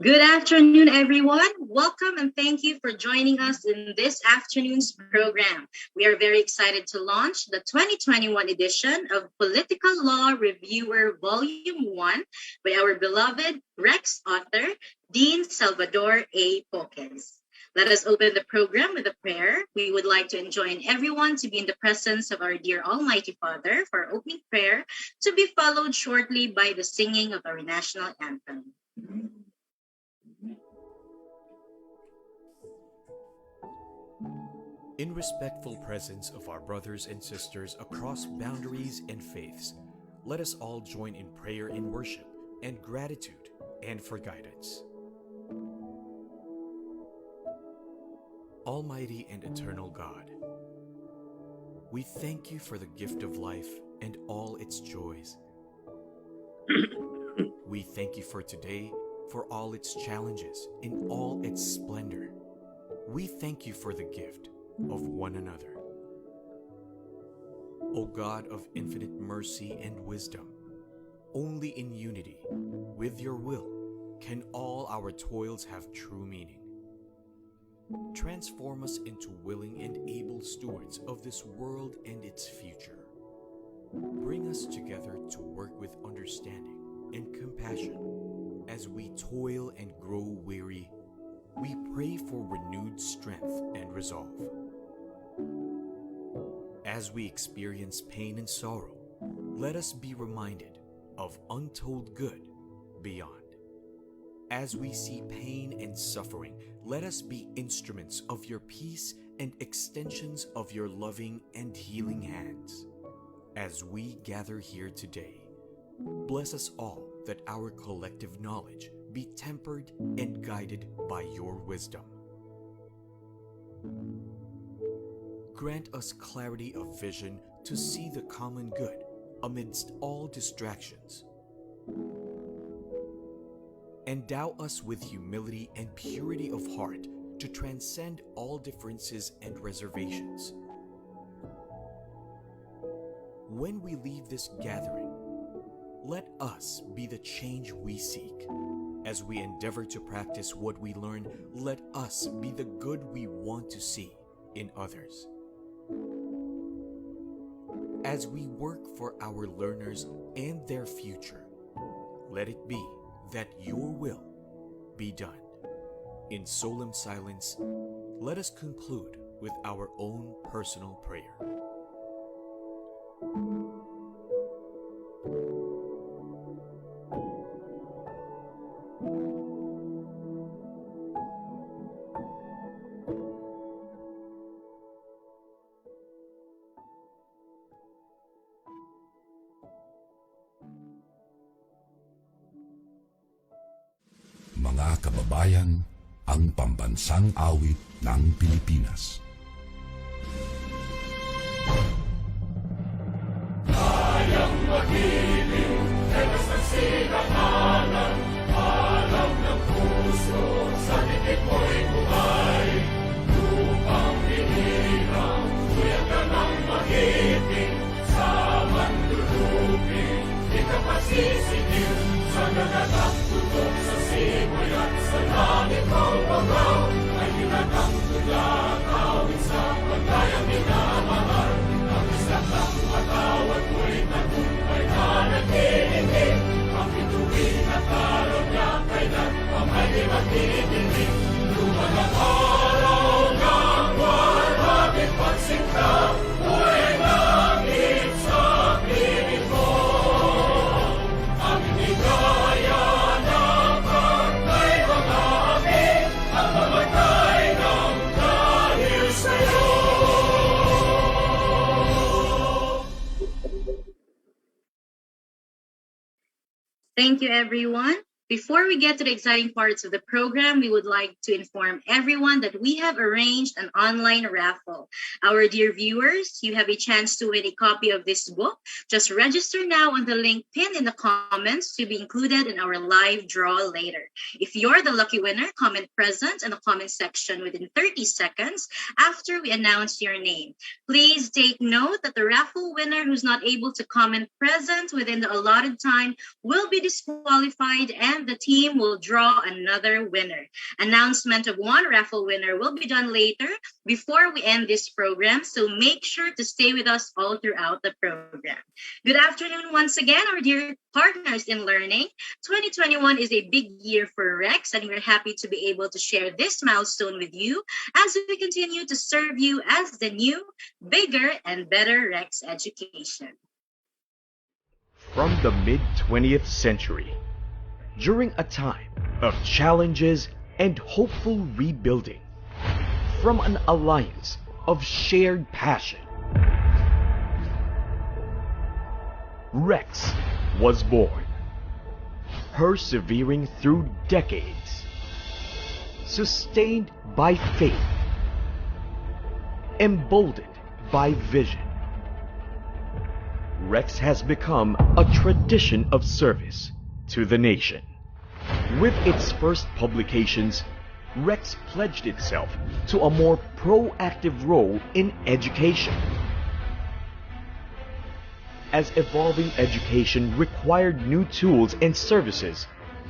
Good afternoon, everyone. Welcome and thank you for joining us in this afternoon's program. We are very excited to launch the 2021 edition of Political Law Reviewer Volume 1 by our beloved Rex author, Dean Salvador A. Poques. Let us open the program with a prayer. We would like to enjoin everyone to be in the presence of our dear Almighty Father for our opening prayer, to be followed shortly by the singing of our national anthem. In respectful presence of our brothers and sisters across boundaries and faiths, let us all join in prayer and worship and gratitude and for guidance. Almighty and eternal God, we thank you for the gift of life and all its joys. We thank you for today, for all its challenges, in all its splendor. We thank you for the gift of one another. O God of infinite mercy and wisdom, only in unity with your will can all our toils have true meaning. Transform us into willing and able stewards of this world and its future. Bring us together to work with understanding and compassion. As we toil and grow weary, we pray for renewed strength and resolve. As we experience pain and sorrow, let us be reminded of untold good beyond. As we see pain and suffering, let us be instruments of your peace and extensions of your loving and healing hands. As we gather here today, bless us all that our collective knowledge be tempered and guided by your wisdom. Grant us clarity of vision to see the common good amidst all distractions. Endow us with humility and purity of heart to transcend all differences and reservations. When we leave this gathering, let us be the change we seek. As we endeavor to practice what we learn, let us be the good we want to see in others. As we work for our learners and their future, let it be that your will be done. In solemn silence, let us conclude with our own personal prayer. Mga kababayan, ang pambansang awit ng Pilipinas. Kayang magiliw, temas ng sinakalan, alam ng puso, sa titik mo'y buhay. Lupang hinirang, tuyag ka ng magipin, sa mandulupin, di ka pasisingil, sa nagatak tutok sa simoy at sa langit ang bagaw, ay hinatang tula, kawin sa paglayang minamahal. Ang isang ng matawad mo'y tagumpay na naghihingi, ang bituin at araw niya kailan pa may di maghihingi. Luman ang araw ng warhabit pagsinta, buhay langit sa piling mo. Ang inigaya ng pagkay mga amin, ang mamatay ng dahil sa'yo. Thank you, everyone. Before we get to the exciting parts of the program, we would like to inform everyone that we have arranged an online raffle. Our dear viewers, you have a chance to win a copy of this book. Just register now on the link pinned in the comments to be included in our live draw later. If you're the lucky winner, comment present in the comment section within 30 seconds after we announce your name. Please take note that the raffle winner who's not able to comment present within the allotted time will be disqualified and and the team will draw another winner. Announcement of one raffle winner will be done later before we end this program, so make sure to stay with us all throughout the program. Good afternoon once again, our dear partners in learning. 2021 is a big year for Rex, and we're happy to be able to share this milestone with you as we continue to serve you as the new, bigger, and better Rex education. From the mid-20th century, during a time of challenges and hopeful rebuilding, from an alliance of shared passion, Rex was born, persevering through decades, sustained by faith, emboldened by vision. Rex has become a tradition of service to the nation. With its first publications, Rex pledged itself to a more proactive role in education. As evolving education required new tools and services,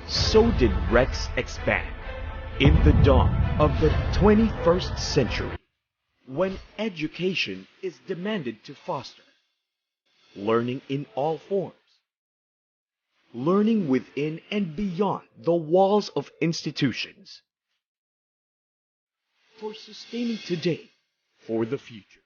so did Rex expand. In the dawn of the 21st century, when education is demanded to foster learning in all forms, learning within and beyond the walls of institutions, for sustaining today for the future.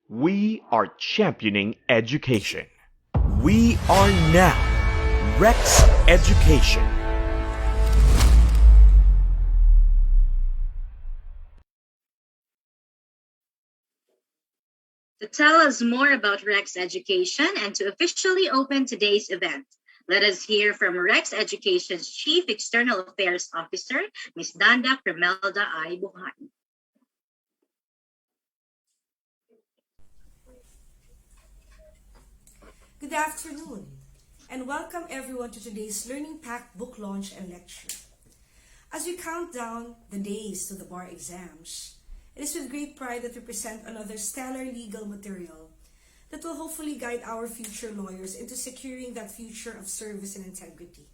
We are championing education. We are now Rex Education. To tell us more about Rex Education and to officially open today's event, let us hear from Rex Education's Chief External Affairs Officer, Ms. Danda Cremelda I. Buhay. Good afternoon, and welcome everyone to today's Learning Pack book launch and lecture. As we count down the days to the bar exams, it is with great pride that we present another stellar legal material that will hopefully guide our future lawyers into securing that future of service and integrity.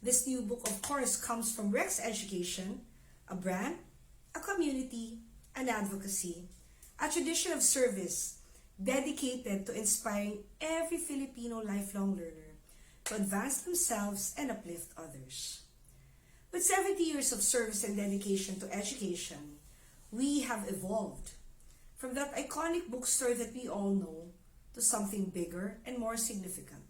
This new book, of course, comes from Rex Education, a brand, a community, an advocacy, a tradition of service dedicated to inspiring every Filipino lifelong learner to advance themselves and uplift others. With 70 years of service and dedication to education, we have evolved from that iconic bookstore that we all know to something bigger and more significant.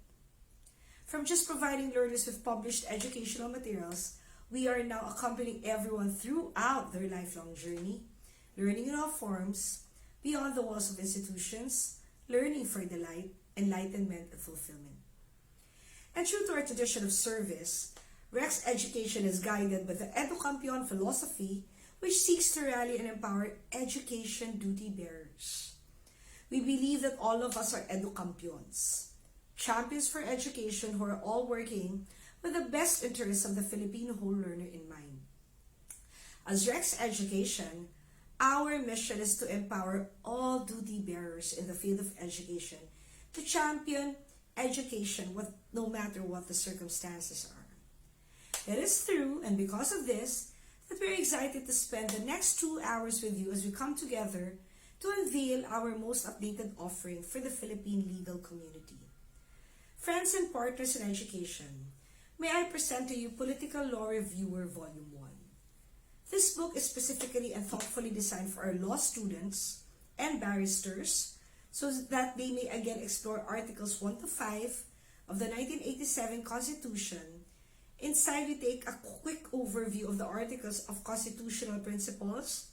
From just providing learners with published educational materials, we are now accompanying everyone throughout their lifelong journey, learning in all forms, beyond the walls of institutions, learning for delight, enlightenment, and fulfillment. And true to our tradition of service, Rex Education is guided by the Educampion philosophy, which seeks to rally and empower education duty bearers. We believe that all of us are Educampions, champions for education who are all working with the best interests of the Filipino whole learner in mind. As Rex Education, our mission is to empower all duty bearers in the field of education to champion education no matter what the circumstances are. It is through and because of this that we're excited to spend the next 2 hours with you as we come together to unveil our most updated offering for the Philippine legal community. Friends and partners in education, may I present to you Political Law Reviewer Volume 1. This book is specifically and thoughtfully designed for our law students and barristers so that they may again explore Articles 1 to 5 of the 1987 Constitution. Inside, we take a quick overview of the articles of constitutional principles,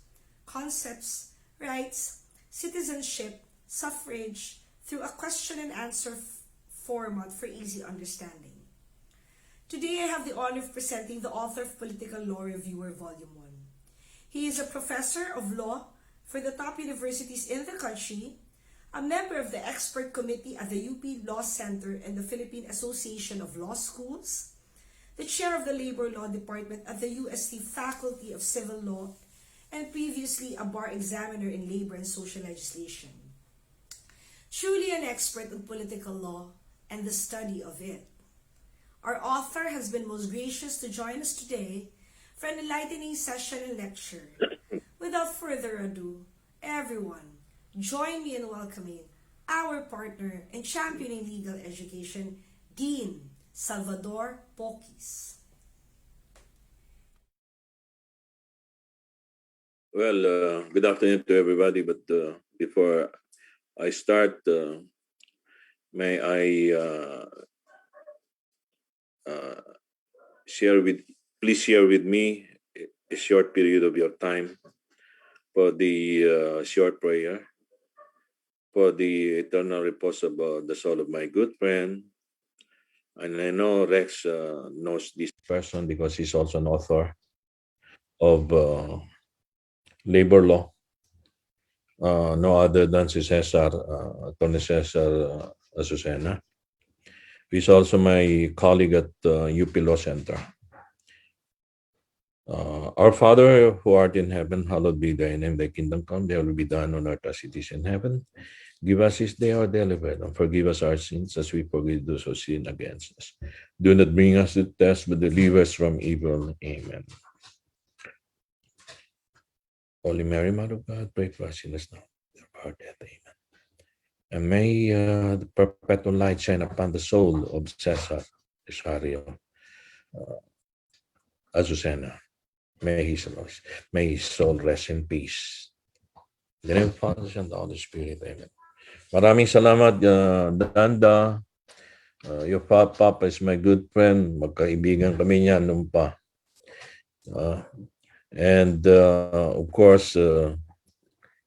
concepts, rights, citizenship, suffrage, through a question and answer format for easy understanding. Today, I have the honor of presenting the author of Political Law Reviewer Volume 1. He is a professor of law for the top universities in the country, a member of the expert committee at the UP Law Center and the Philippine Association of Law Schools, the chair of the Labor Law Department at the UST Faculty of Civil Law and previously a bar examiner in labor and social legislation. Truly an expert on political law and the study of it. Our author has been most gracious to join us today for an enlightening session and lecture. Without further ado, everyone, join me in welcoming our partner in championing legal education, Dean Salvador Poquis. Well, good afternoon to everybody. But before I start, may I please share with me a short period of your time for the short prayer for the eternal repose of the soul of my good friend. And I know Rex knows this person because he's also an author of labor law. No other than si Cesar, Attorney Cesar Azucena. He's also my colleague at UP Law Center. Our Father who art in heaven, hallowed be thy name, thy kingdom come, thy will be done on earth as it is in heaven. Give us this day our daily bread, and forgive us our sins as we forgive those who sin against us. Do not bring us to test, but deliver us from evil. Amen. Holy Mary, Mother of God, pray for us sinners now, our death. Amen. And may the perpetual light shine upon the soul of Cesar Isario Azucena. May his soul rest in peace. In the name of the Father, and the Holy Spirit. Amen. Maraming salamat, Danda. Your papa is my good friend. Magkaibigan kami niya noon pa. And of course,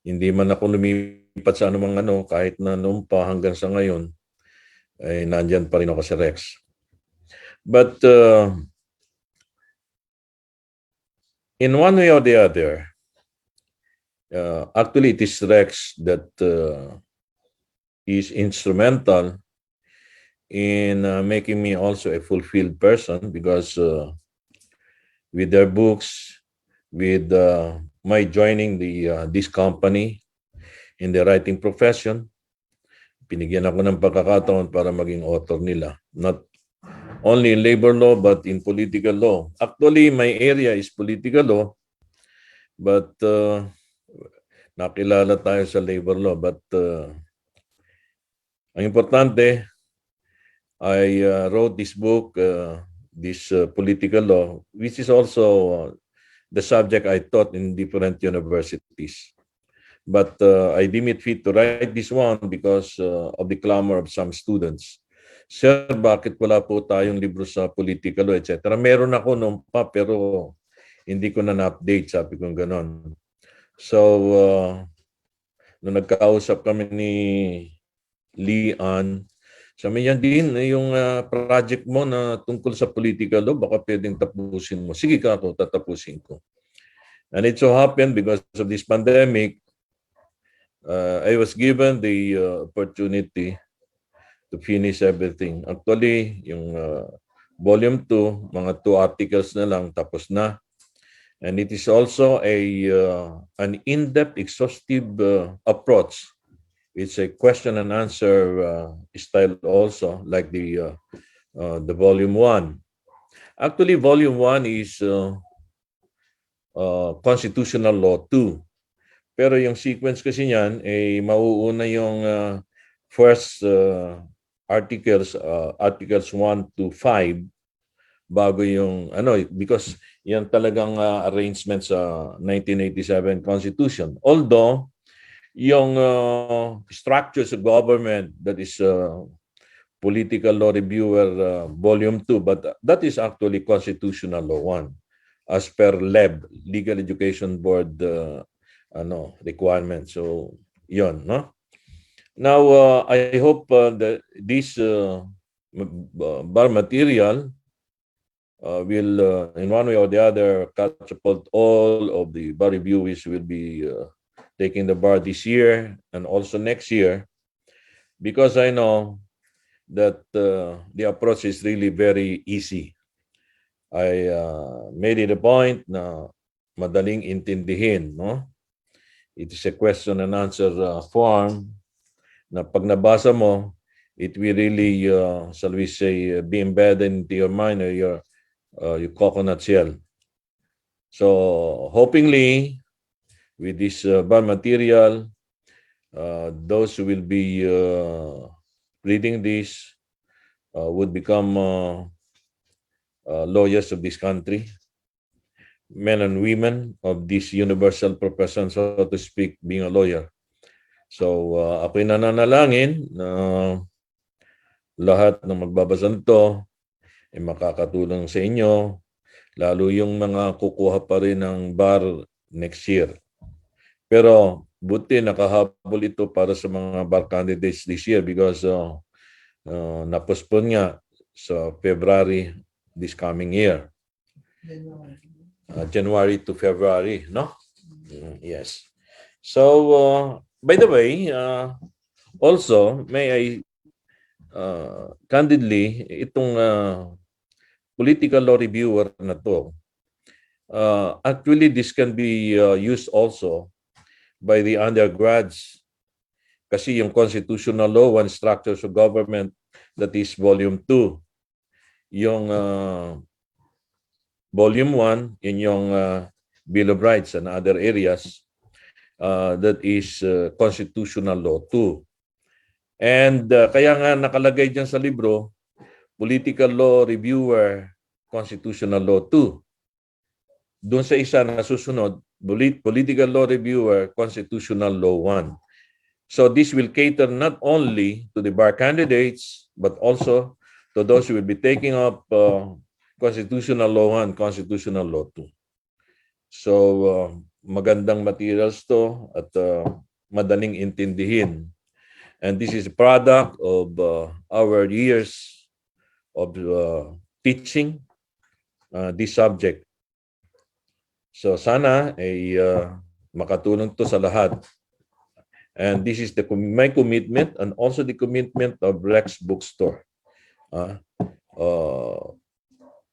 hindi man ako lumipat sa anumang kahit na noon pa hanggang sa ngayon, ay nandyan pa rin ako sa Rex. But in one way or the other, actually it is Rex that is instrumental in making me also a fulfilled person, because with their books, with my joining this company in the writing profession, pinigyan ako ng pagkakataon para maging author nila. Not only in labor law, but in political law. Actually, my area is political law, but nakilala tayo sa labor law. But ang importante, I wrote this book, this political law, which is also the subject I taught in different universities. But I deem it fit to write this one because of the clamor of some students. Sir, bakit wala po tayong libro sa political law, etc. Meron ako noon pa, pero hindi ko na na-update, sabi ko ganon. So, nung nagkausap kami ni Leon, sabi niya, din yung project mo na tungkol sa political law, baka pwedeng tapusin mo. Sige ka ako, tatapusin ko. And it so happened because of this pandemic, I was given the opportunity to finish everything. Actually, yung volume 2, mga 2 articles na lang, tapos na. And it is also an in-depth, exhaustive approach. It's a question and answer style also, like the volume 1. Actually, volume 1 is constitutional law 2. Pero yung sequence kasi niyan, mauuna yung first articles 1 to 5 bago yung because yan talagang arrangement sa 1987 Constitution. Although yung structures of government, that is Political Law Reviewer Volume 2, but that is actually Constitutional Law 1 as per LEB, Legal Education Board requirement. So yon, no? Now, I hope that this bar material will, in one way or the other, catapult all of the bar reviewers will be taking the bar this year and also next year, because I know that the approach is really very easy. I made it a point na madaling intindihin, no? It is a question and answer form na pag nabasa mo, it will really, shall we say, be embedded into your mind or your coconut shell. So, hopingly, with this bond material, those who will be reading this would become lawyers of this country, men and women of this universal profession, so to speak, being a lawyer. So, ako'y nananalangin na lahat ng magbabasa nito ay makakatulong sa inyo, lalo yung mga kukuha pa rin ng bar next year. Pero buti nakahabol ito para sa mga bar candidates this year because na-postpone nga sa February this coming year. January to February, no? Yes. So, by the way, also, may I candidly, itong political law reviewer na to, actually this can be used also by the undergrads kasi yung constitutional law and structures of government, that is volume 2. Yung volume 1, in yung Bill of Rights and other areas, that is constitutional law 2. And kaya nga nakalagay dyan sa libro, Political Law Reviewer, Constitutional Law 2. Doon sa isa na susunod, Political Law Reviewer, Constitutional Law 1. So this will cater not only to the bar candidates, but also to those who will be taking up Constitutional Law 1, Constitutional Law 2. So magandang materials to at madaling intindihin. And this is a product of our years of teaching this subject. So sana ay makatulong to sa lahat. And this is my commitment and also the commitment of Rex Bookstore.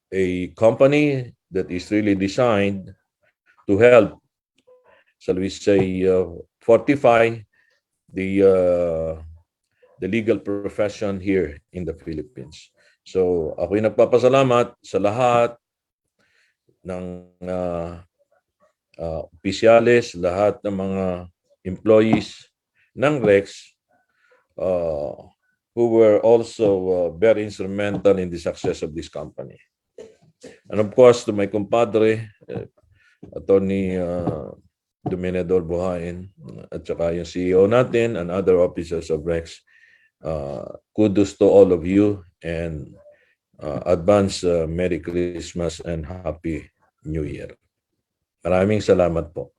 A company that is really designed to help, shall we say, fortify the legal profession here in the Philippines. So ako'y nagpapasalamat sa lahat ng opisyales, lahat ng mga employees ng Rex who were also very instrumental in the success of this company. And of course, to my compadre, Attorney Dominador Buhain, at saka yung CEO natin and other officers of Rex, kudos to all of you and advance Merry Christmas and Happy New Year. Maraming salamat po.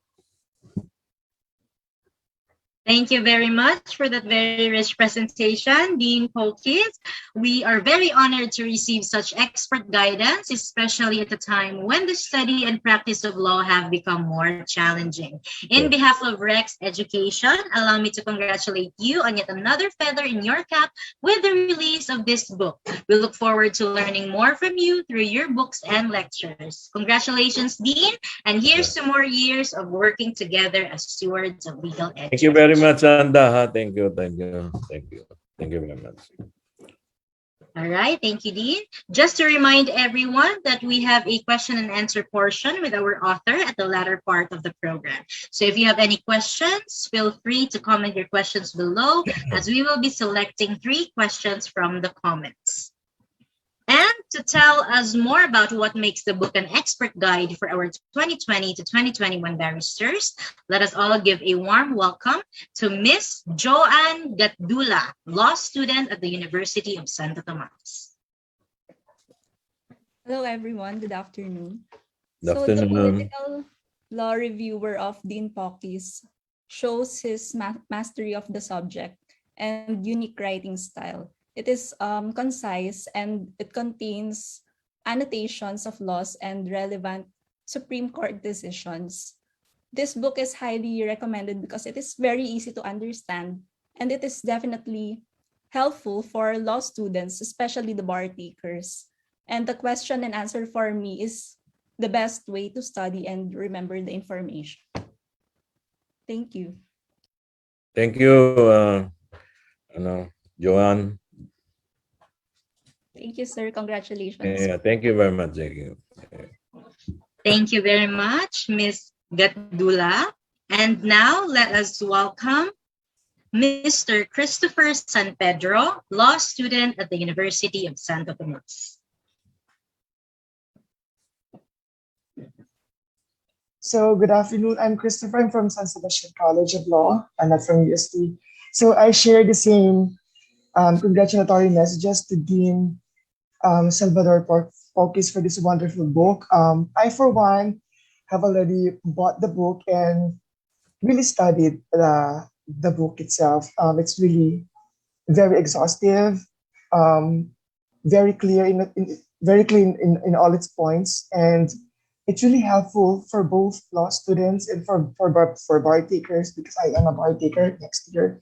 Thank you very much for that very rich presentation, Dean Polkis. We are very honored to receive such expert guidance, especially at a time when the study and practice of law have become more challenging. In behalf of Rex Education, allow me to congratulate you on yet another feather in your cap with the release of this book. We look forward to learning more from you through your books and lectures. Congratulations, Dean, and here's to more years of working together as stewards of legal education. Thank you very much, Anda. Thank you very much. All right, thank you, Dean. Just to remind everyone that we have a question and answer portion with our author at the latter part of the program. So if you have any questions, feel free to comment your questions below, as we will be selecting 3 questions from the comments. And to tell us more about what makes the book an expert guide for our 2020 to 2021 barristers, let us all give a warm welcome to Miss Joanne Gatdula, law student at the University of Santo Tomas. Hello, everyone. Good afternoon. Good So afternoon. the political law reviewer of Dean Polkis shows his mastery of the subject and unique writing style. It is concise and it contains annotations of laws and relevant Supreme Court decisions. This book is highly recommended because it is very easy to understand and it is definitely helpful for law students, especially the bar takers. And the question and answer for me is the best way to study and remember the information. Thank you. Thank you, Joanne. Thank you, sir. Congratulations. Yeah, thank you very much. Thank you. Thank you very much, Ms. Gatdula. And now let us welcome Mr. Christopher San Pedro, law student at the University of Santo Tomas. So good afternoon. I'm Christopher. I'm from San Sebastian College of Law. I'm not from UST. So I share the same congratulatory messages to Dean Salvador Poquis for this wonderful book. I, for one, have already bought the book and really studied the book itself. It's really very exhaustive, very clear in all its points, and it's really helpful for both law students and for bar takers, because I am a bar taker next year,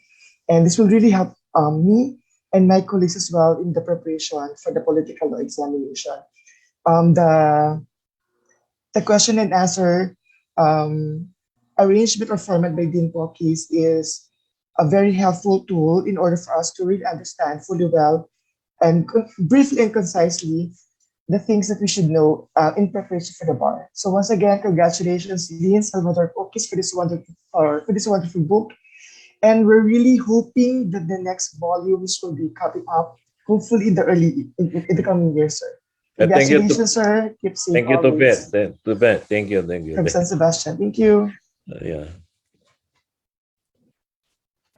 and this will really help me and my colleagues as well in the preparation for the political law examination. The question and answer arrangement or format by Dean Poquis is a very helpful tool in order for us to really understand fully well and briefly and concisely the things that we should know in preparation for the bar. So once again, congratulations, Dean Salvador Poquis, for this wonderful book. And we're really hoping that the next volumes will be coming up, hopefully in the coming years, sir. Congratulations, sir. Keep safe. Thank you, always. Tupet. Thank you. From San Sebastian. Thank you. Yeah.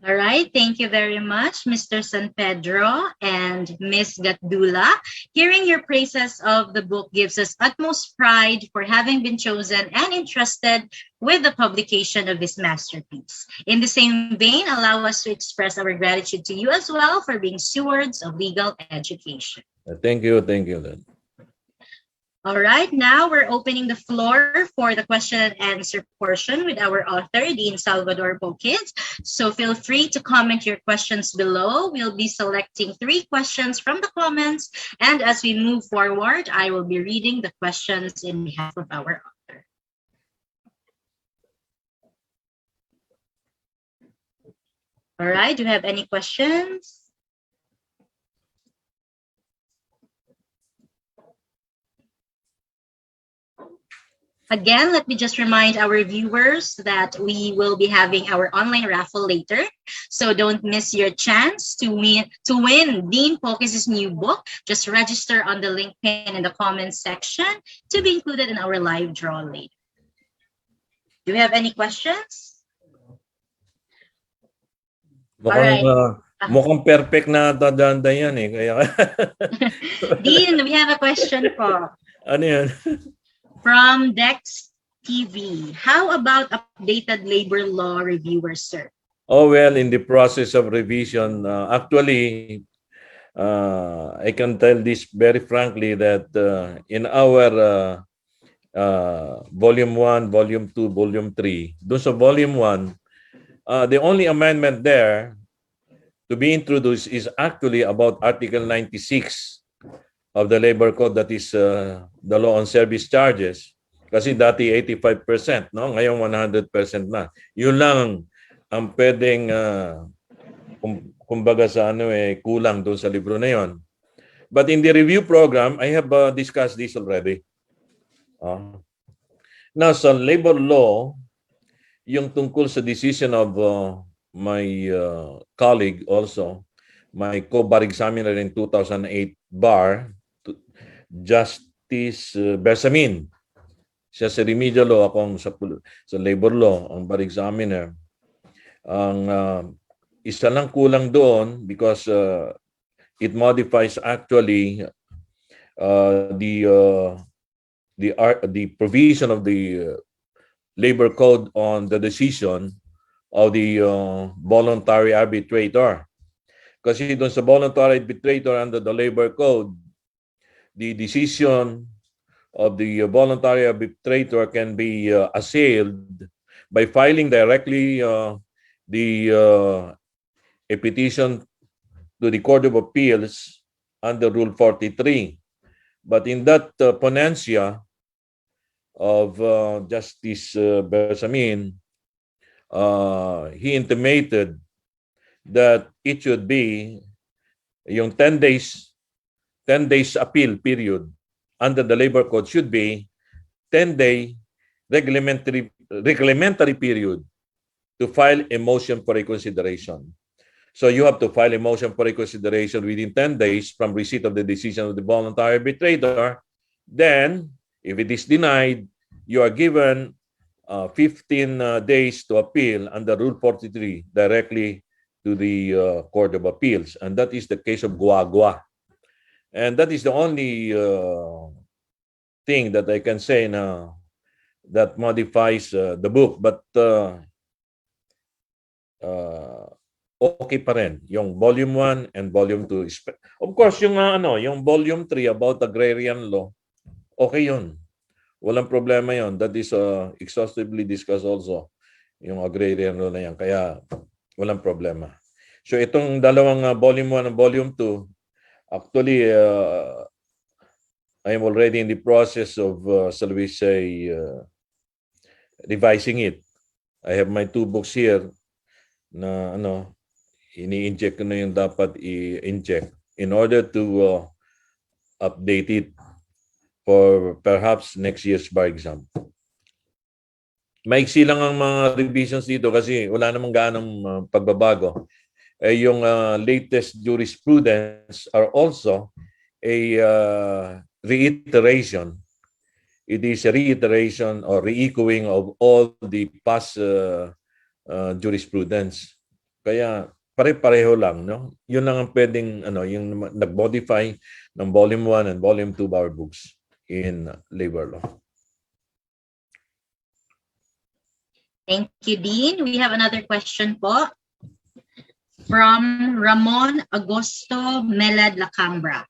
All right, thank you very much, Mr. San Pedro and Ms. Gatdula. Hearing your praises of the book gives us utmost pride for having been chosen and entrusted with the publication of this masterpiece. In the same vein, allow us to express our gratitude to you as well for being stewards of legal education. Thank you. Then. All right, now we're opening the floor for the question and answer portion with our author, Dean Salvador Poquis. So feel free to comment your questions below. We'll be selecting 3 questions from the comments. And as we move forward, I will be reading the questions in behalf of our author. All right, do you have any questions? Again, let me just remind our viewers that we will be having our online raffle later. So don't miss your chance to win Dean Poquis' new book. Just register on the link pinned in the comments section to be included in our live draw later. Do you have any questions? Mukhang perfect na dadanda yan eh. Kaya... Dean, we have a question po. Ano yan? From Dex TV. How about updated labor law reviewers, sir? Oh, well, in the process of revision, actually, I can tell this very frankly that in our Volume 1, Volume 2, Volume 3, doon sa Volume 1, the only amendment there to be introduced is actually about Article 96 of the Labor Code, that is the law on service charges. Kasi dati 85%, no? Ngayon 100% na. Yun lang ang pwedeng kumbaga sa kulang doon sa libro na yon. But in the review program, I have discussed this already. Now sa labor law, yung tungkol sa decision of my colleague also, my co-bar examiner in 2008 bar, Justice Bersamin. Siya sa remedial law, akong sa labor law, ang bar examiner. Ang isa lang kulang doon because it modifies actually the provision of the labor code on the decision of the voluntary arbitrator. Kasi doon sa voluntary arbitrator under the labor code, the decision of the voluntary arbitrator can be assailed by filing directly a petition to the Court of Appeals under Rule 43. But in that ponencia, of Justice Bersamin, he intimated that it should be yung 10 days appeal period under the labor code should be 10-day reglementary period to file a motion for reconsideration. So you have to file a motion for reconsideration within 10 days from receipt of the decision of the voluntary arbitrator. Then, if it is denied, you are given 15 days to appeal under Rule 43 directly to the Court of Appeals. And that is the case of Guagua. And that is the only thing that I can say na that modifies the book. But okay pa rin yung volume 1 and volume 2. Of course, yung yung volume 3 about agrarian law, okay yun. Walang problema yun. That is exhaustively discussed also, yung agrarian law na yan. Kaya walang problema. So itong dalawang volume 1 and volume 2, actually, I am already in the process of, shall we say, revising it. I have my 2 books here na ini-inject ko na yung dapat i-inject in order to update it for perhaps next year's bar exam. Maiksi lang ang mga revisions dito kasi wala namang ganang pagbabago. Yung latest jurisprudence are also a reiteration. It is a reiteration or re-echoing of all the past jurisprudence. Kaya pare-pareho lang, no? Yun lang ang pwedeng yung nag-modify ng volume 1 and volume 2 of our books in labor law. Thank you, Dean. We have another question po from Ramon Agosto Melad Lacambra.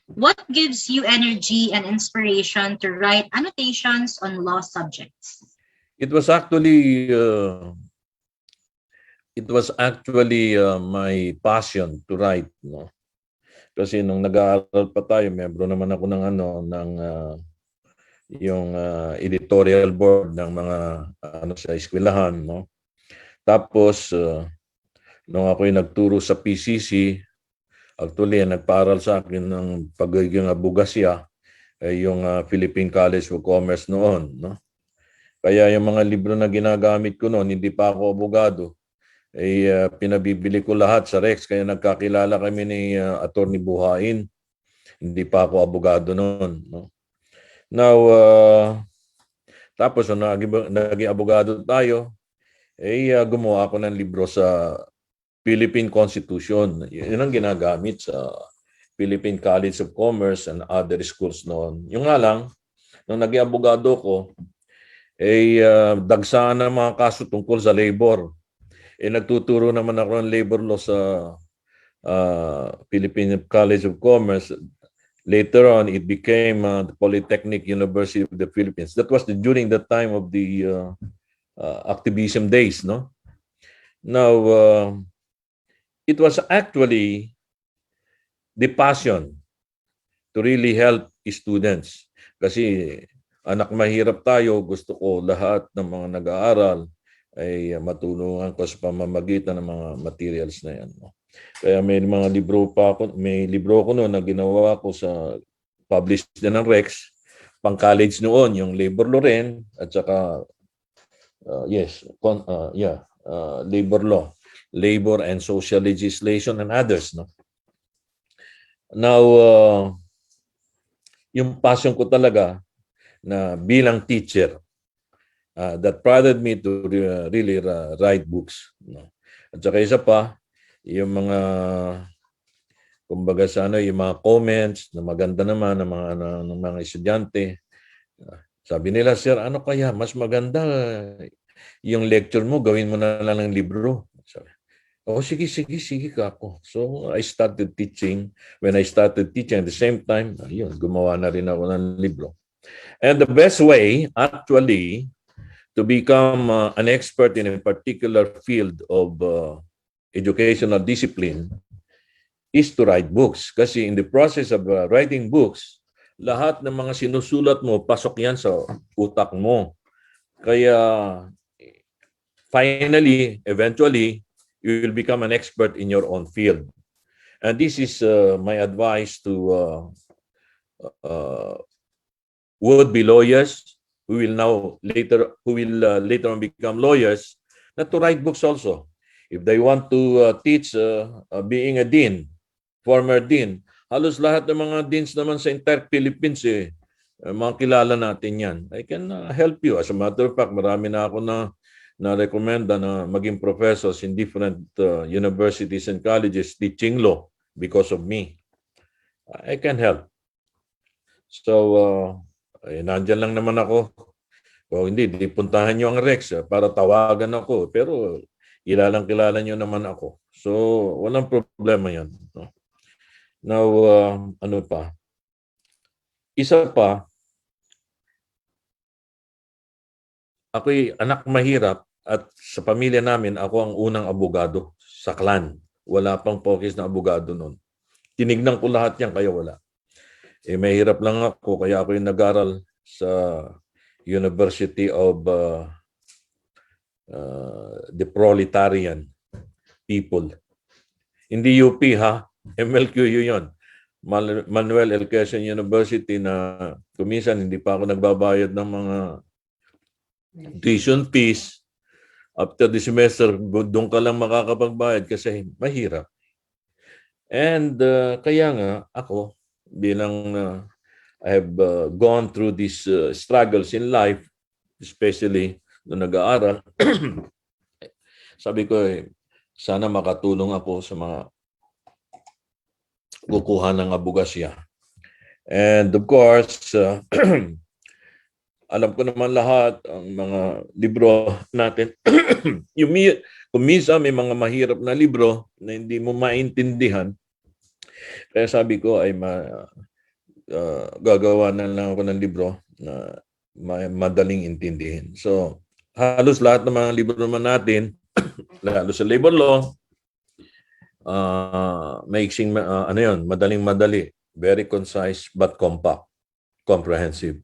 What gives you energy and inspiration to write annotations on law subjects? It was actually my passion to write, no? Kasi nung nag-aaral pa tayo, membro naman ako ng yung editorial board ng mga sa eskwelahan, no? Tapos nung ako'y nagturo sa PCC, actually nagpaaral sa akin ng pagiging abogasya yung Philippine College of Commerce noon, no? Kaya yung mga libro na ginagamit ko noon, hindi pa ako abogado, pinabibili ko lahat sa Rex. Kaya nagkakilala kami ni Attorney Buhain. Hindi pa ako abogado noon, no? Now, tapos naging abogado tayo, gumawa ako ng libro sa Philippine Constitution. Yun ang ginagamit sa Philippine College of Commerce and other schools noon. Yung nga lang, nung naging abogado ko, dagsaan ng mga kaso tungkol sa labor. Nagtuturo naman ako ng labor law sa Philippine College of Commerce. Later on, it became the Polytechnic University of the Philippines. That was during the time of the activism days, no? Now, it was actually the passion to really help students. Kasi anak mahirap tayo, gusto ko lahat ng mga nag-aaral ay matulungan ko sa pamamagitan ng mga materials na yan. Kaya may mga libro pa ako, may libro ko noon na ginawa ko sa published na ng Rex, pang college noon, yung labor law rin, at saka labor law, labor and social legislation and others, no? Now, yung passion ko talaga na bilang teacher, that prodded me to really write books, no? At saka isa pa, yung mga kumbaga yung mga comments na maganda naman ng mga estudyante. Sabi nila, sir, ano kaya mas maganda yung lecture mo, gawin mo na lang ng libro. Sabi, sige ka ako. So I started teaching. When I started teaching at the same time, gumawa na rin ako ng libro. And the best way actually to become an expert in a particular field of educational discipline is to write books. Kasi in the process of writing books, lahat ng mga sinusulat mo, pasok yan sa utak mo. Kaya finally, eventually, you will become an expert in your own field. And this is my advice to would-be lawyers who will later on become lawyers, not to write books also. If they want to teach being a dean, former dean, halos lahat ng mga deans naman sa entire Philippines mga kilala natin yan. I can help you. As a matter of fact, marami na ako na-recommenda na maging professors in different universities and colleges teaching law because of me. I can help. So, nandyan lang naman ako. Kung hindi, puntahan nyo ang Rex para tawagan ako. Pero, kilala nyo naman ako. So, walang problema yan. Now, ano pa? Isa pa, ako'y anak mahirap at sa pamilya namin, ako ang unang abogado sa clan. Wala pang focus na abogado noon. Tinignan ko lahat yan, kaya wala. Mahirap lang ako, kaya ako yung nag-aral sa University of the Proletarian People. Hindi UP ha, MLQU yun. Manuel L. Quezon University na kuminsan hindi pa ako nagbabayad ng mga tuition fees. After the semester, doon ka lang makakapagbayad kasi mahirap. And kaya nga ako, bilang I have gone through these struggles in life, especially nung nag-aaral, sabi ko sana makatulong ako sa mga kukuha ng abogasya. And of course, alam ko naman lahat ang mga libro natin. Kung minsan may mga mahirap na libro na hindi mo maintindihan, kaya sabi ko ay gagawa na lang ako ng libro na madaling intindihin. So, halos lahat ng mga libro naman natin, lalo sa labor law, maiksing, madaling madali. Very concise but compact, comprehensive.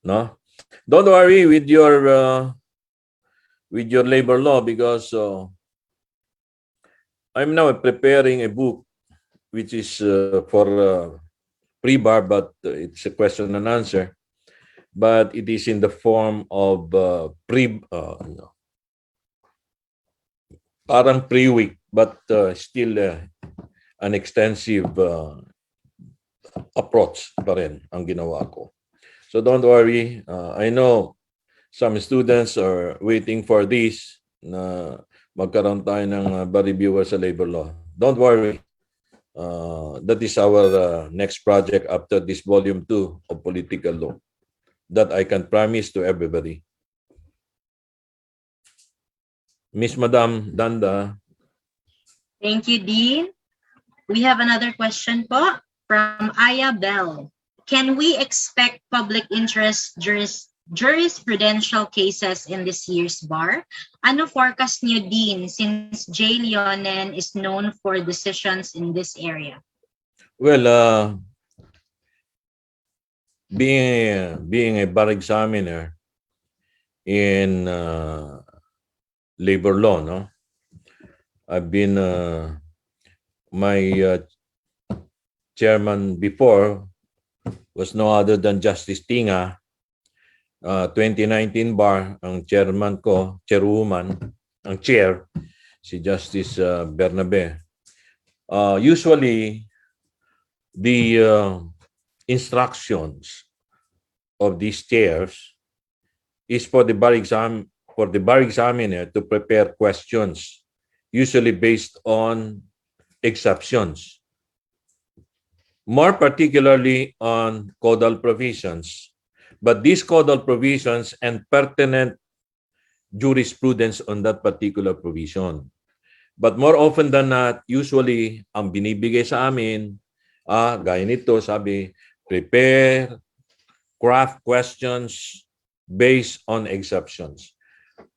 No? Don't worry with your labor law because I'm now preparing a book which is for pre-bar, but it's a question and answer. But it is in the form of parang pre-week, but still an extensive approach pa rin ang ginawa ko. So don't worry. I know some students are waiting for this na magkaroon tayo ng reviewer sa labor law. Don't worry. That is our next project after this volume 2 of political law that I can promise to everybody. Miss Madam Danda. Thank you, Dean. We have another question po from Aya Bell. Can we expect public interest jurisprudential cases in this year's bar? Ano forecast niyo, Dean, since J. Leonen is known for decisions in this area? Well, being a bar examiner in labor law, no, I've been my chairman before was no other than Justice Tinga. 2019 bar, ang chairman ko, chairwoman, ang chair, si Justice Bernabe. Usually, the instructions of these chairs is for the bar examiner to prepare questions, usually based on exceptions, more particularly on codal provisions. But these codal provisions and pertinent jurisprudence on that particular provision. But more often than not, usually, ang binibigay sa amin, gaya nito, sabi, prepare, craft questions based on exceptions.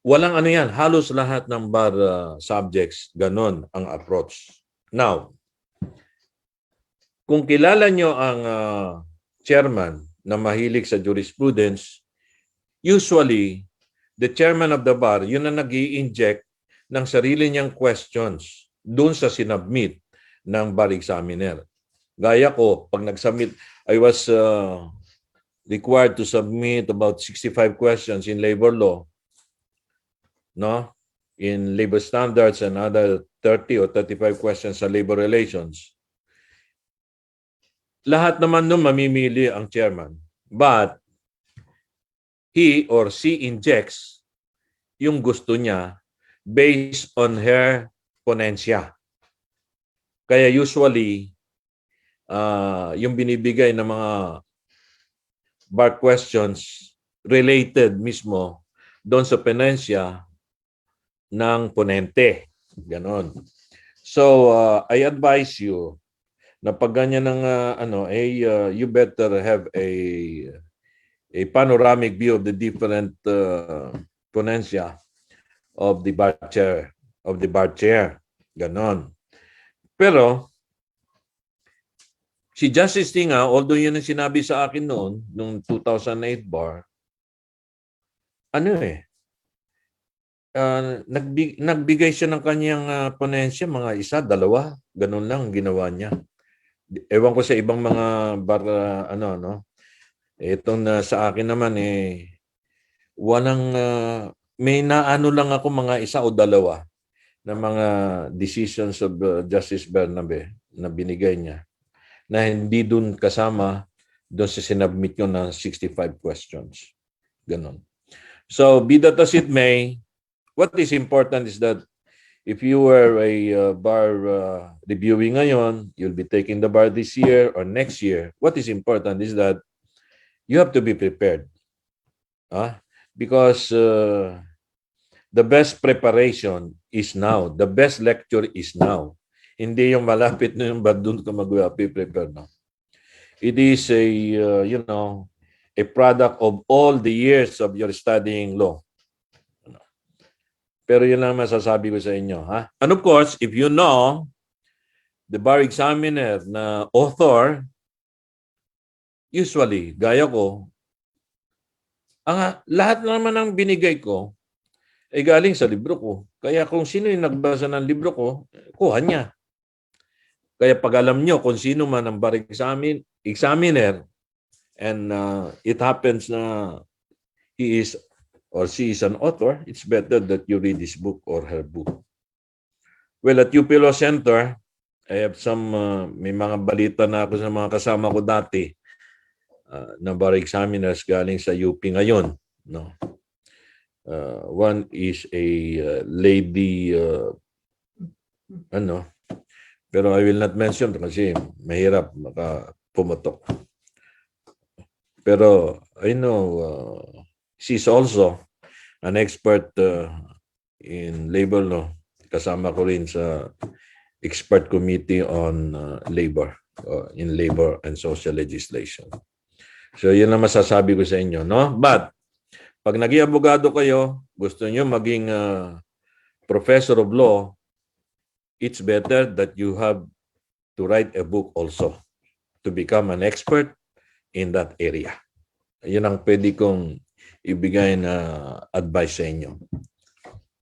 Walang ano yan, halos lahat ng bar subjects, ganon ang approach. Now, kung kilala nyo ang chairman na mahilig sa jurisprudence, usually, the chairman of the bar, yun na nag-i-inject ng sarili niyang questions doon sa sinubmit ng bar examiner. Gaya ko, pag nag-submit, I was required to submit about 65 questions in labor law, no? In labor standards and other 30 or 35 questions sa labor relations. Lahat naman nun mamimili ang chairman. But he or she injects yung gusto niya based on her ponensya. Kaya usually, yung binibigay ng mga bar questions related mismo doon sa ponensya ng ponente. Ganon. So, I advise you na pag ganyan ng you better have a panoramic view of the different ponensya of the bar chair. Ganon. Pero si Justice Tinga, although yun ang sinabi sa akin noon, noong 2008 bar, nagbigay siya ng kanyang ponensya, mga isa, dalawa, ganun lang ang ginawa niya. Ewan ko sa ibang mga bar, itong sa akin naman, walang, may naano lang ako mga isa o dalawa na mga decisions of Justice Bernabe na binigay niya, na hindi dun kasama doon sa sinubmit ko na 65 questions. Ganon. So, be that as it may, what is important is that if you were a bar reviewing ngayon, you'll be taking the bar this year or next year. What is important is that you have to be prepared. Because the best preparation is now. The best lecture is now. Hindi yung malapit na yung doon ka mag-prepare na. It is a product of all the years of your studying law. Pero yun lang masasabi ko sa inyo. And of course, if you know the bar examiner na author, usually, gaya ko, lahat naman ng binigay ko ay galing sa libro ko. Kaya kung sino yung nagbasa ng libro ko, kuha niya. Kaya pag alam nyo kung sino man ang bar examiner and it happens na he is or she is an author, it's better that you read his book or her book. Well, at UP Law Center, I have some, may mga balita na ako sa mga kasama ko dati na bar examiners galing sa UP ngayon. No? One is a lady, pero I will not mention kasi mahirap maka pumotok. Pero I know she's also an expert in labor law. Kasama ko rin sa expert committee on labor, in labor and social legislation. So yun ang masasabi ko sa inyo, no? But pag naging abogado kayo, gusto nyo maging professor of law, it's better that you have to write a book also to become an expert in that area. Yun ang pwede kong ibigay na advice sa inyo.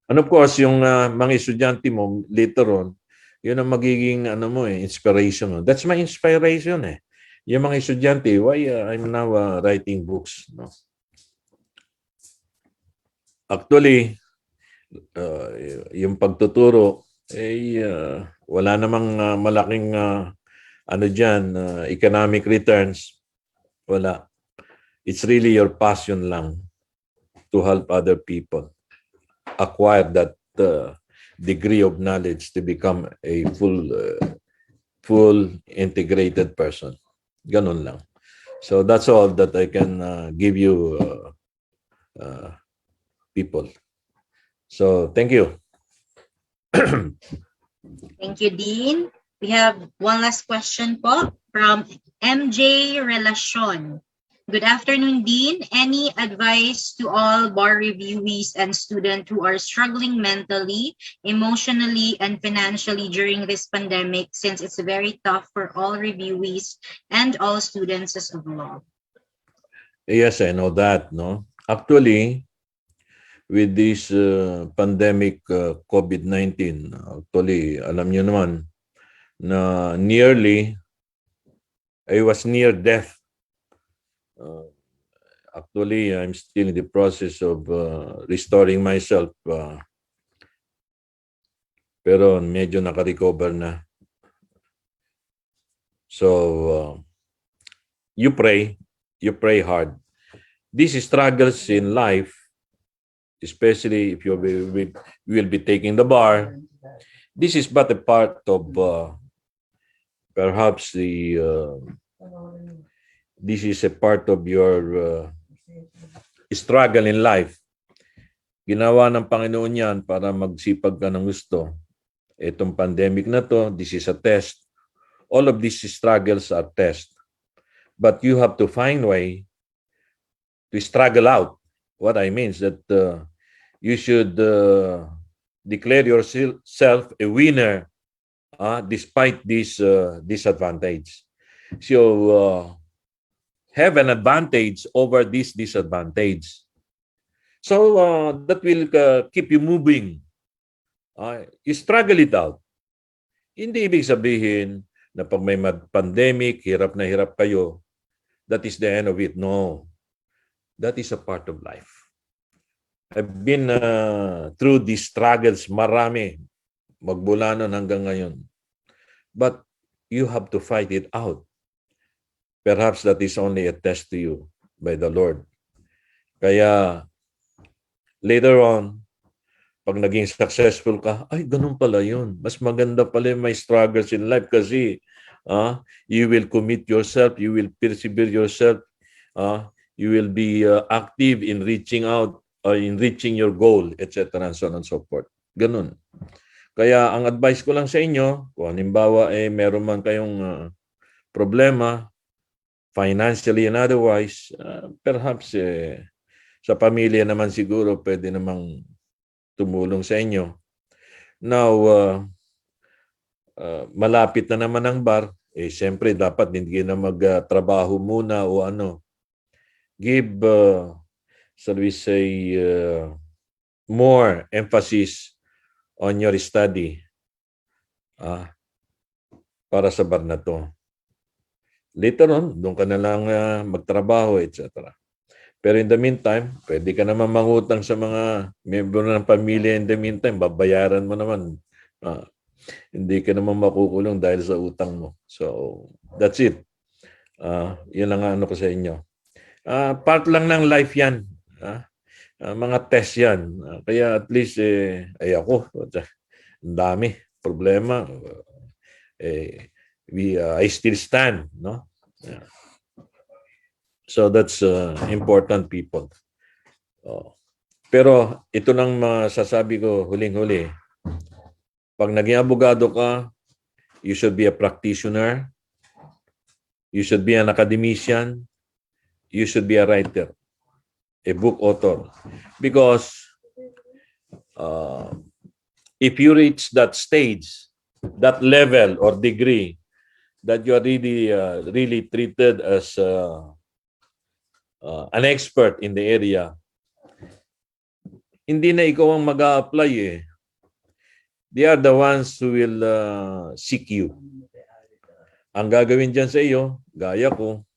And of course, yung mga estudyante mo later on, yun ang magiging inspiration. That's my inspiration eh. Yung mga estudyante, why I'm now writing books. No? Actually, yung pagtuturo, wala namang malaking economic returns. Wala. It's really your passion lang to help other people acquire that degree of knowledge to become a full integrated person. Ganun lang. So that's all that I can give you people. So thank you. Thank you, Dean. We have one last question po from MJ Relacion. Good afternoon, Dean. Any advice to all bar reviewees and students who are struggling mentally, emotionally, and financially during this pandemic, since it's very tough for all reviewees and all students of law? Yes, I know that, no? Actually, with this pandemic COVID-19, actually, alam niyo naman na I was near death. Actually, I'm still in the process of restoring myself. Pero medyo naka-recover na. So, you pray hard. These struggles in life, especially if you will be taking the bar, this is but a part of perhaps this is a part of your struggle in life. Ginawa ng Panginoon yan para magsipag ka ng gusto. Itong pandemic na to, this is a test. All of these struggles are tests. But you have to find a way to struggle out. What I mean is that you should declare yourself a winner despite this disadvantage. So have an advantage over this disadvantage. So that will keep you moving. You struggle it out. Hindi ibig sabihin na pag may pandemic, hirap na hirap kayo, that is the end of it. No. That is a part of life. I've been through these struggles, marami, magbulanan hanggang ngayon. But you have to fight it out. Perhaps that is only a test to you by the Lord. Kaya later on, pag naging successful ka, ay, ganun pala yun. Mas maganda pala may struggles in life kasi you will commit yourself, you will persevere yourself, you will be active in reaching out, in reaching your goal, etc. and so on and so forth. Ganun. Kaya ang advice ko lang sa inyo, kung halimbawa meron man kayong problema, financially and otherwise, perhaps sa pamilya naman siguro pwede namang tumulong sa inyo. Now, malapit na naman ang bar, siyempre dapat hindi na magtrabaho muna o ano. Give, shall we say, more emphasis on your study para sa bar na to. Later on, doon ka na lang magtrabaho, etc. Pero in the meantime, pwede ka naman mangutang sa mga miyembro ng pamilya in the meantime, babayaran mo naman. Hindi ka naman makukulong dahil sa utang mo. So, that's it. Yun lang ano ko sa inyo. Part lang ng life yan. Mga test yan. Kaya at least, ako, ang dami problema. I still stand, no? Yeah. So that's important, people. Pero ito lang masasabi ko huling-huli. Pag naging abogado ka, you should be a practitioner. You should be an academician. You should be a writer, a book author. Because if you reach that stage, that level or degree, that you are really treated as an expert in the area, hindi na ikaw ang mag-a-apply eh. They are the ones who will seek you. Ang gagawin dyan sa iyo, gaya ko,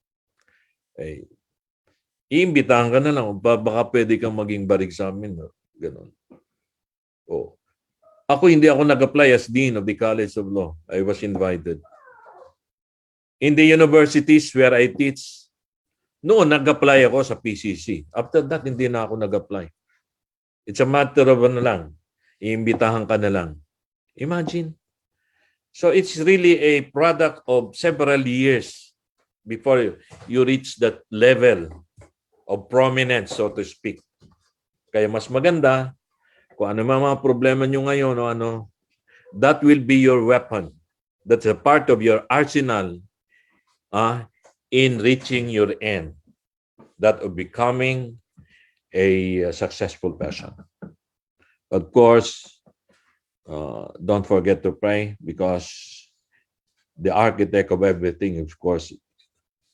iimbitahan ka na lang, baka pwede kang maging bar examiner. Ganun. Hindi ako nag-apply as Dean of the College of Law. I was invited. In the universities where I teach, noon nag-apply ako sa PCC. After that, hindi na ako nag-apply. It's a matter of ano lang, iimbitahan ka na lang. Imagine. So it's really a product of several years before you reach that level of prominence, so to speak. Kaya mas maganda, kung ano mga problema nyo ngayon, that will be your weapon. That's a part of your arsenal in reaching your end. that of becoming a successful person. Of course, don't forget to pray, because the architect of everything, of course,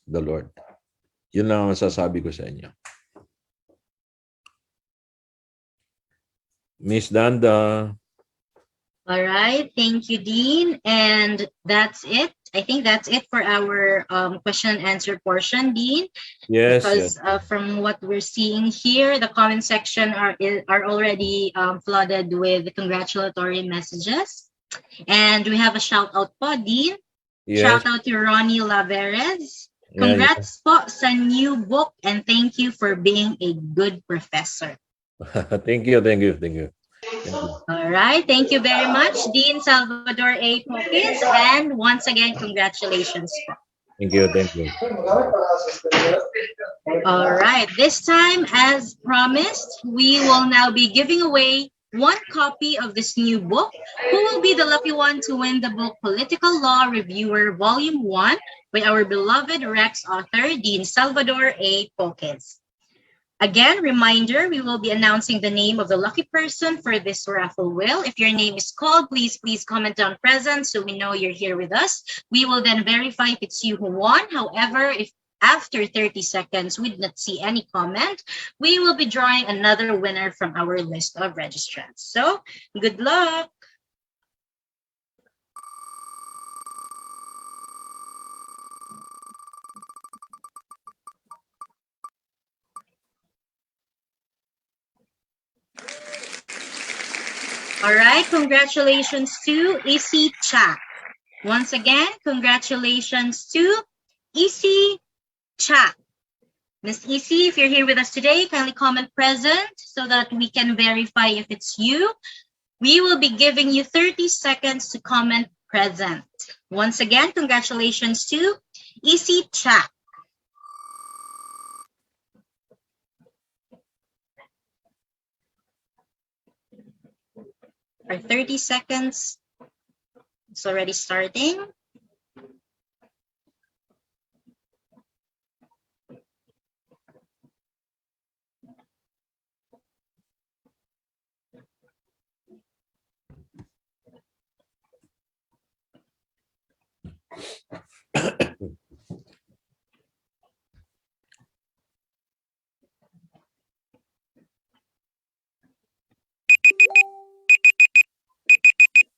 the Lord. Yun lang ang masasabi ko sa inyo. Miss Danda. All right, thank you, Dean. And that's it. I think that's it for our question and answer portion, Dean. Yes. Because from what we're seeing here, the comment section are already flooded with congratulatory messages. And we have a shout out po, Dean. Yes. Shout out to Ronnie Laveres. Congrats po sa new book, and thank you for being a good professor. Thank you. All right, thank you very much, Dean Salvador A. Poquez, and once again, congratulations. Thank you. All right, this time, as promised, we will now be giving away one copy of this new book. Who will be the lucky one to win the book Political Law Reviewer Volume 1 by our beloved Rex author, Dean Salvador A. Poquez? Again, reminder, we will be announcing the name of the lucky person for this raffle wheel. If your name is called, please comment down present so we know you're here with us. We will then verify if it's you who won. However, if after 30 seconds we did not see any comment, we will be drawing another winner from our list of registrants. So, good luck! All right, congratulations to Isi Cha. Once again, congratulations to Isi Cha. Miss Isi, if you're here with us today, kindly comment present so that we can verify if it's you. We will be giving you 30 seconds to comment present. Once again, congratulations to Isi Cha. Our 30 seconds is already starting.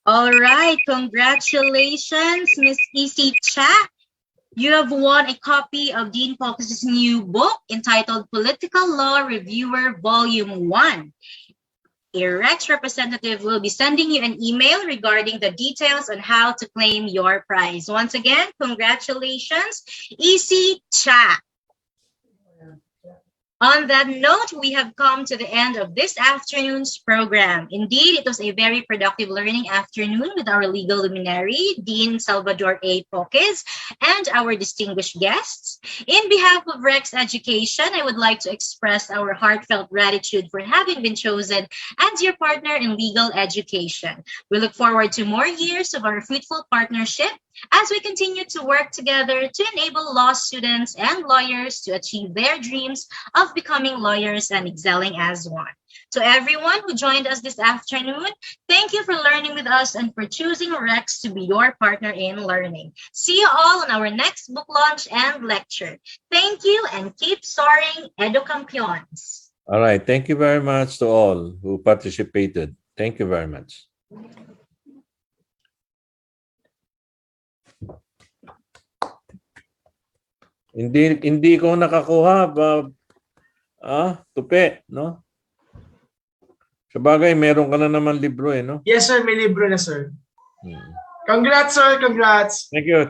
All right, congratulations, Miss Isi Cha. You have won a copy of Dean Poquez's new book entitled Political Law Reviewer Volume 1. A Rex representative will be sending you an email regarding the details on how to claim your prize. Once again, congratulations, Isi Cha. On that note, we have come to the end of this afternoon's program. Indeed, it was a very productive learning afternoon with our legal luminary, Dean Salvador A. Poquez, and our distinguished guests. In behalf of Rex Education, I would like to express our heartfelt gratitude for having been chosen as your partner in legal education. We look forward to more years of our fruitful partnership as we continue to work together to enable law students and lawyers to achieve their dreams of becoming lawyers and excelling as one. To everyone who joined us this afternoon, thank you for learning with us and for choosing Rex to be your partner in learning. See you all on our next book launch and lecture. Thank you and keep soaring, Educampions. All right. Thank you very much to all who participated. Thank you very much. Hindi ko nakakuha tupe, no? Sabagay, meron ka na naman libro eh, no? Yes, sir. May libro na, sir. Congrats, sir. Congrats. Thank you.